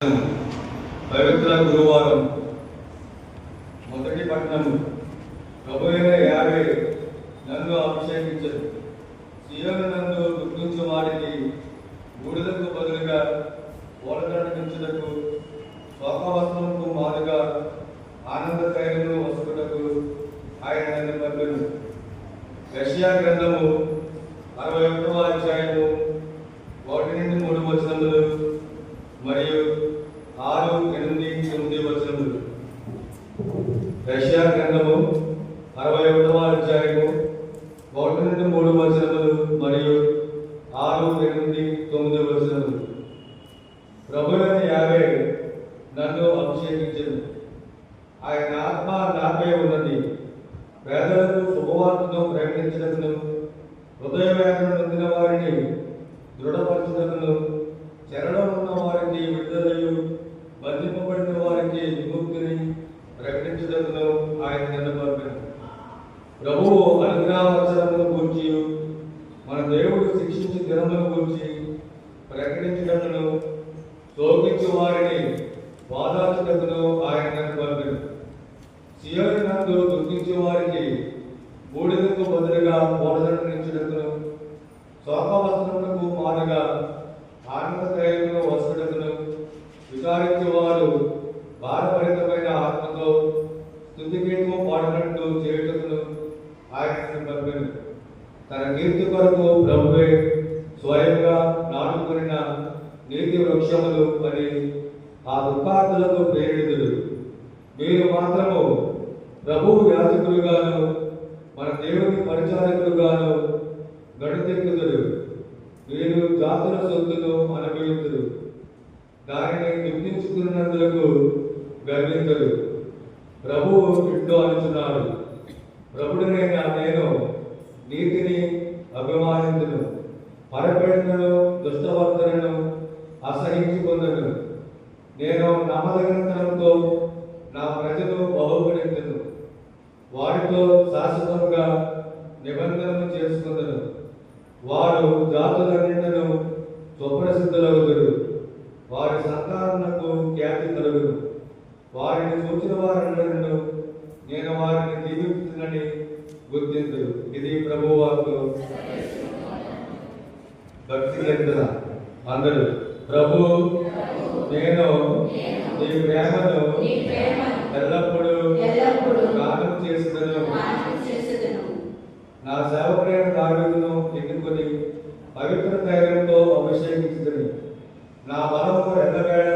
పవిత్ర గురువారం మొదటి పట్టణము ప్రభువైన యావే నన్ను అభిషేకించదు. సీయోను నందు గుర్తించు వారికి బూడిదకు బదులుగా ఓడదడించుటకు, శోకవస్త్రముకు మారుగా ఆనంద తైలమును వసుకుటకు ఆయన నన్ను పంపెను. యెషయా గ్రంథము 61వ అధ్యాయము 1-3 వచనములు మరియు 6, 8, 9 వచనములు. యెషయా గ్రంథము 61వ అధ్యాయము 1-3 వచనములు మరియు 6, 8, 9 వచనములు. ప్రభువైన యావే నన్ను అభిషేకించెను. ఆయన ఆత్మ నాపై ఉన్నది. పేదలకు శుభవార్తను ప్రకటించుటకును, హృదయ వేదన నొందిన వారిని దృఢపరచుటకును, చెరలో ఉన్న వారికి విడుదలయు, బంధింపబడిన వారికి విముక్తిని ప్రకటించుటకును ఆయన నన్ను పంపెను. ప్రభువు అనుగ్రహవచనమును గూర్చి, మన దేవుడు శిక్షించు దినమును గూర్చి ప్రకటించుటకును, శోకించు వారిని వాదాచుటకును ఆయన నన్ను పంపెను. సీయోను నందు దుఃఖించు వారికి బూడిదకు బదులుగా ఓడదడించుటకును, శోకవస్త్రములకు మారుగా ఆనంద తైలమును వసుకుటకును, విచారించు వారు భారభరితమైన ఆత్మతో స్తుతిగీతము పాడినట్టు చేయుటకును ఆయన పంపెను. తన కీర్తి కొరకు ప్రభువే స్వయంగా నాటుకొనిన నీతి వృక్షములు అని ఆ దుఃఖార్తులకు ప్రేరితులు. మీరు మాత్రము ప్రభువు యాజకులుగాను, మన దేవుని పరిచారకులుగాను గడుతెక్కుదురు. మీరు జాతుల సొత్తును అనుభవించురు, దానిని దుఃఖించుకున్నందులకు గర్వించరు. ప్రభువు ఇట్లు అనుచున్నాడు, ప్రభుడనైన నేను నీతిని అభిమానించును, పరపీడనను దుష్టవర్తనను అసహించుకొనను. నేను నమ్మదగినతనంతో నా ప్రజలు బహుకరించును, వారితో శాశ్వతంగా నిబంధనలు చేసుకుందను. వారు జాతులన్నింటిను సుప్రసిద్ధులగుదురు, వారి సంతానమునకు ఖ్యాతి కలుగును. వారిని చూచిన వారందరూ నేను వారిని దీవించునని గుర్తింతురు. ఇది ప్రభువు వాక్కు. భక్తి కీర్తన. అందరూ ప్రభు నేను నీ ప్రేమను ఎల్లప్పుడూ గానం చేసేదను. నా సేవకుడైన దావీదును ఎన్నుకొని పవిత్ర తైలంతో అభిషేకించుదని, నా బలము ఎల్లవేళ